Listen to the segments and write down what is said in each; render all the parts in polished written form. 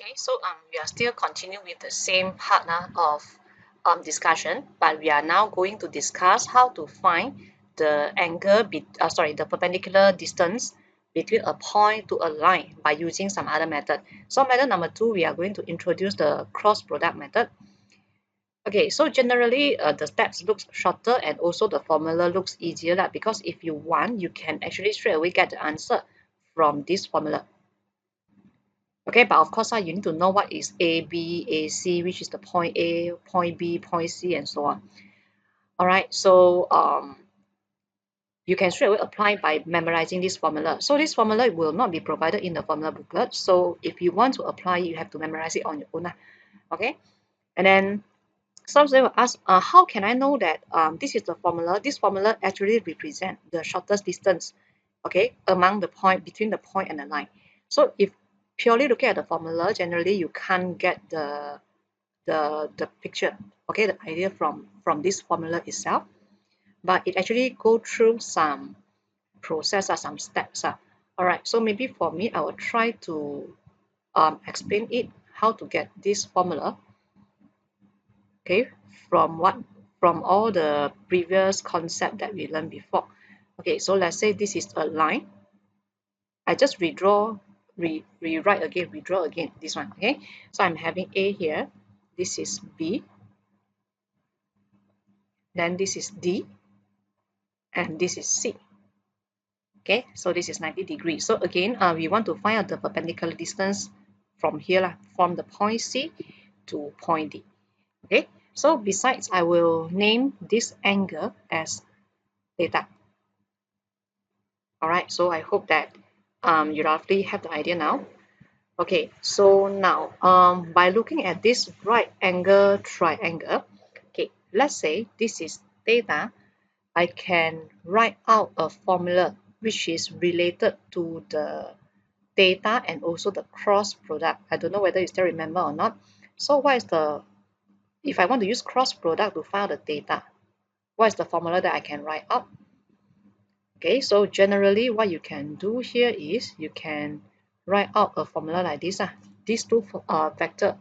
Okay, so we are still continuing with the same part of discussion, but we are now going to discuss how to find the angle, the perpendicular distance between a point to a line by using some other method. So method number two, we are going to introduce the cross product method. Okay, so generally the steps looks shorter and also the formula looks easier because if you want, you can actually straight away get the answer from this formula. Okay, but of course, you need to know what is A, B, A, C, which is the point A, point B, point C, and so on. All right, so you can straight away apply by memorizing this formula. So this formula will not be provided in the formula booklet. So if you want to apply, you have to memorize it on your own. Okay, and then some people will ask, how can I know that this is the formula? This formula actually represents the shortest distance, okay, among the point between the point and the line. So if purely looking at the formula, generally you can't get the picture, okay, the idea from this formula itself, but it actually go through some process or some steps. All right, so maybe for me, I will try to explain it how to get this formula, okay, from what from all the previous concept that we learned before. Okay, so let's say this is a line. I just redraw again this one. Okay, so I'm having A here, this is B, then this is D, and this is C. Okay, so this is 90 degrees. So again, we want to find out the perpendicular distance from here, from the point C to point D. Okay, so besides, I will name this angle as theta. All right, so I hope that you roughly have the idea now. Okay, so now by looking at this right angle triangle, okay, let's say this is theta. I can write out a formula which is related to the theta and also the cross product. I don't know whether you still remember or not. So what is if I want to use cross product to find out the theta, what is the formula that I can write out? Okay, so generally what you can do here is you can write out a formula like this. These two vector,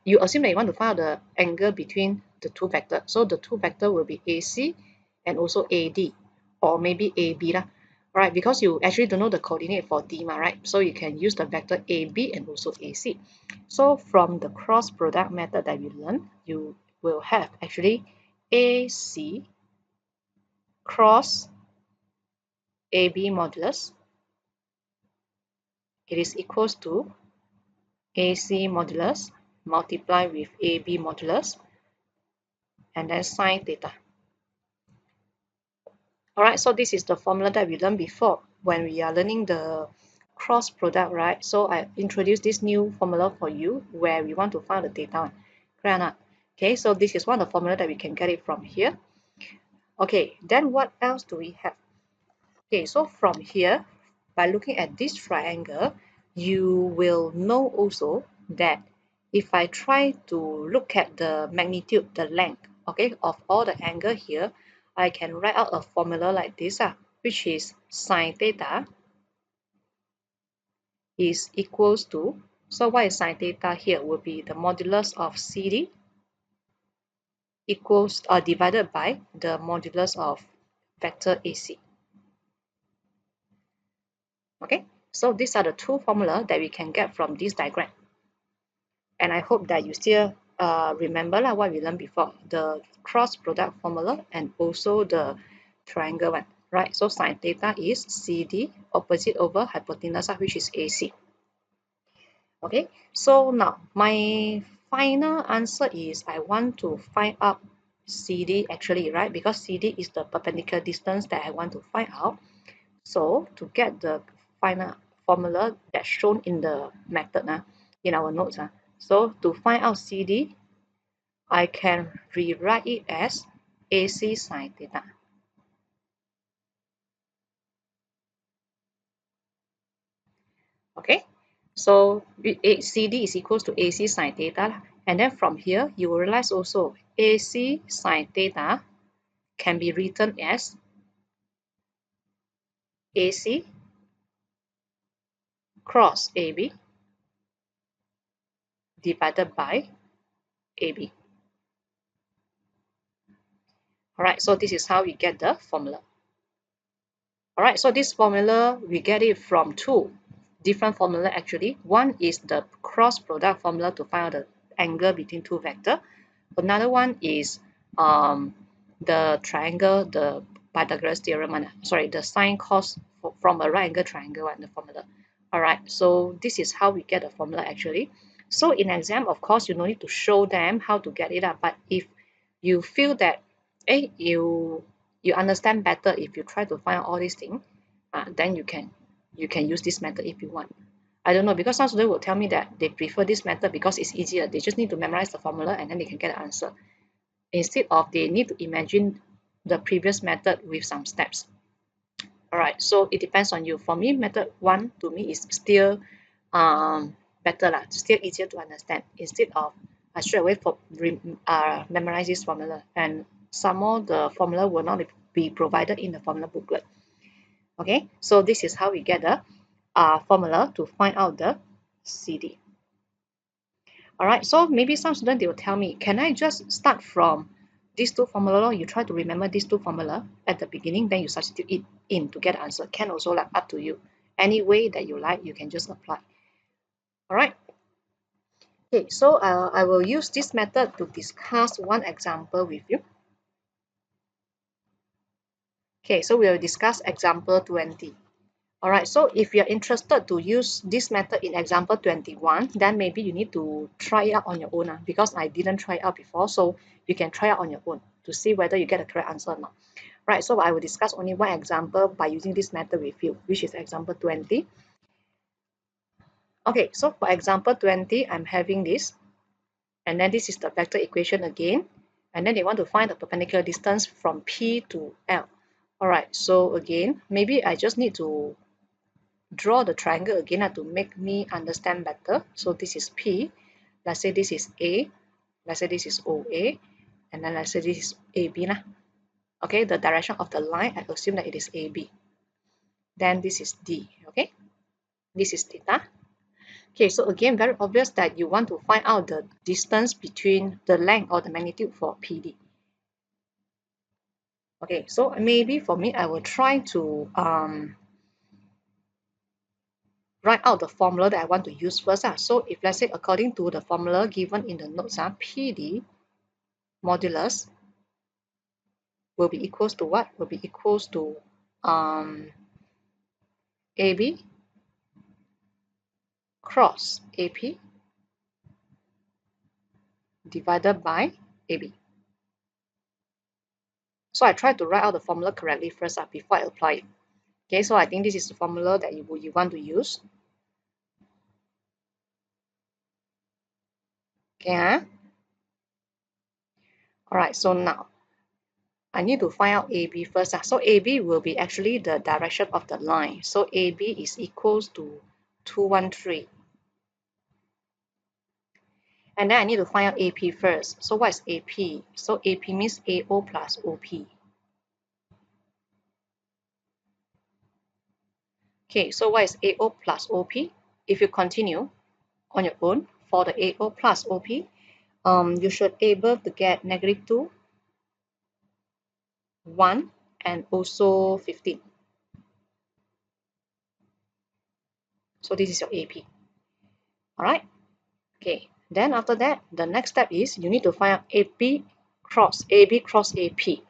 you assume that you want to find out the angle between the two vectors. So the two vector will be AC and also AD, or maybe AB lah. Right, because you actually don't know the coordinate for D, right? So you can use the vector AB and also AC. So from the cross product method that you learn, you will have actually AC cross AB modulus, it is equals to AC modulus multiplied with AB modulus and then sine theta. Alright, so this is the formula that we learned before when we are learning the cross product, right? So I introduced this new formula for you where we want to find the theta. Clear or not? Okay, so this is one of the formula that we can get it from here. Okay, then what else do we have? Okay, so from here, by looking at this triangle, you will know also that if I try to look at the magnitude, the length, okay, of all the angle here, I can write out a formula like this, which is sine theta is equals to, so what is sine theta here will be the modulus of CD equals divided by the modulus of vector AC. Okay, so these are the two formula that we can get from this diagram. And I hope that you still remember what we learned before, the cross product formula and also the triangle one, right? So sine theta is CD opposite over hypotenuse, which is AC. Okay, so now my final answer is I want to find out CD actually, right? Because CD is the perpendicular distance that I want to find out. So to get the final formula that's shown in the method in our notes, so to find out CD, I can rewrite it as AC sine theta. Okay, so CD is equals to AC sine theta, and then from here you will realize also AC sine theta can be written as AC cross AB divided by AB. Alright, so this is how we get the formula. Alright, so this formula, we get it from two different formula actually. One is the cross product formula to find out the angle between two vectors. Another one is the triangle, the Pythagoras theorem, sorry, the sine cos from a right angle triangle one, the formula. Alright, so this is how we get the formula actually. So in exam, of course, you don't need to show them how to get it up, but if you feel that you understand better if you try to find out all these things, then you can use this method if you want. I don't know, because some students will tell me that they prefer this method because it's easier. They just need to memorize the formula and then they can get the answer, instead of they need to imagine the previous method with some steps. Alright, so it depends on you. For me, method one to me is still better lah, still easier to understand, instead of I straight away memorize this formula, and some more the formula will not be provided in the formula booklet. Okay, so this is how we get the formula to find out the CD. Alright, so maybe some students, they will tell me, can I just start from these two formula? You try to remember these two formula at the beginning, then you substitute it in to get the answer. Can also, like, up to you. Any way that you like, you can just apply. Alright. Okay, so I will use this method to discuss one example with you. Okay, so we will discuss example 20. Alright, so if you're interested to use this method in example 21, then maybe you need to try it out on your own, because I didn't try it out before, so you can try it on your own to see whether you get the correct answer or not. Right, so I will discuss only one example by using this method with you, which is example 20. Okay, so for example 20, I'm having this, and then this is the vector equation again, and then they want to find the perpendicular distance from P to L. Alright, so again, maybe I just need to draw the triangle again to make me understand better. So this is P, let's say this is A, let's say this is OA, and then let's say this is AB lah. Okay, the direction of the line, I assume that it is AB. Then this is D, okay? This is theta. Okay, so again, very obvious that you want to find out the distance between the length or the magnitude for PD. Okay, so maybe for me, I will try to write out the formula that I want to use first. So if let's say according to the formula given in the notes, PD modulus will be equals to what? Will be equals to AB cross AP divided by AB. So I try to write out the formula correctly first before I apply it. Okay, so I think this is the formula that you want to use. Okay, Alright, so now I need to find out AB first. So AB will be actually the direction of the line. So AB is equals to 213. And then I need to find out AP first. So what is AP? So AP means AO plus OP. Okay, so what is AO plus OP? If you continue on your own for the AO plus OP, you should able to get -2, 1, and also 15. So this is your AP. Alright? Okay. Then after that, the next step is you need to find out AB cross AP.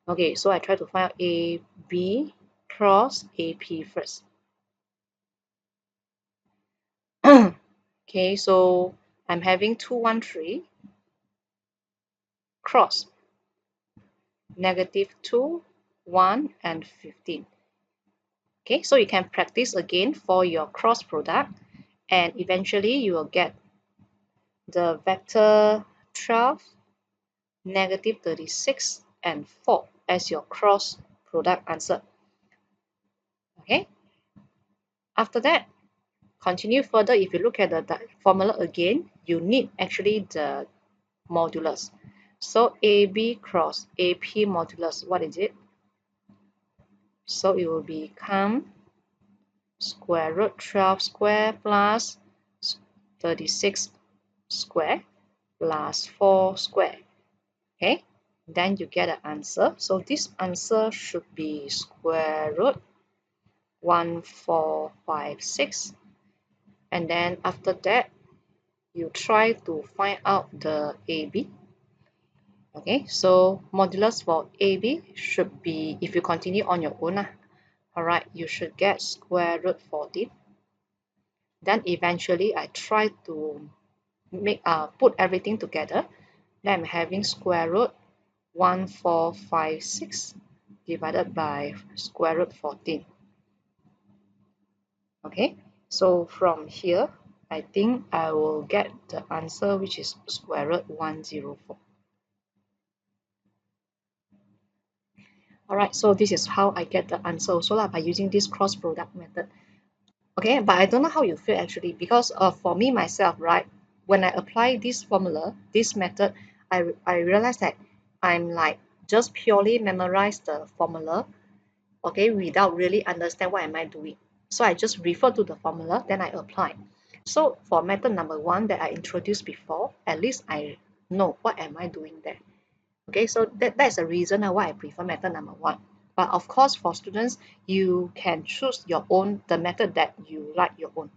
Okay, so I try to find out AB cross AP first. Okay, so I'm having 213 cross -2, 1, and 15. Okay, so you can practice again for your cross product, and eventually you will get the vector 12, -36, and 4 as your cross product answer. Okay, after that, continue further. If you look at the formula again, you need actually the modulus. So AB cross AP modulus, what is it? So it will become square root 12 square plus 36 square plus 4 square. Okay, then you get an answer. So this answer should be square root 1456. And then after that, you try to find out the AB. Okay, so modulus for AB should be, if you continue on your own, alright, you should get square root 14. Then eventually I try to put everything together. Then I'm having square root 1456 divided by square root 14. Okay, so from here, I think I will get the answer, which is square root 104. Alright, so this is how I get the answer also by using this cross product method. Okay, but I don't know how you feel actually, because for me myself, right, when I apply this formula, this method, I realize that I'm like just purely memorize the formula, okay, without really understand what am I doing. So I just refer to the formula, then I apply. So for method number one that I introduced before, at least I know what am I doing there. Okay, so that's the reason why I prefer method number one. But of course, for students, you can choose your own, the method that you like your own.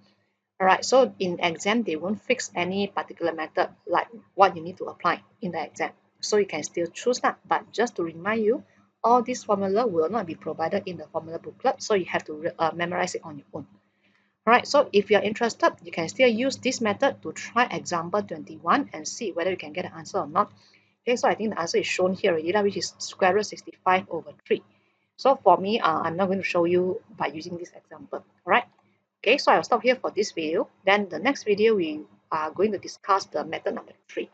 All right, so in exam, they won't fix any particular method like what you need to apply in the exam. So you can still choose that. But just to remind you, all this formula will not be provided in the formula booklet, so you have to memorize it on your own. All right, so if you're interested, you can still use this method to try example 21 and see whether you can get an answer or not. Okay, so I think the answer is shown here already, which is square root 65 over 3. So for me, I'm not going to show you by using this example. All right. Okay, so I'll stop here for this video. Then the next video, we are going to discuss the method number 3.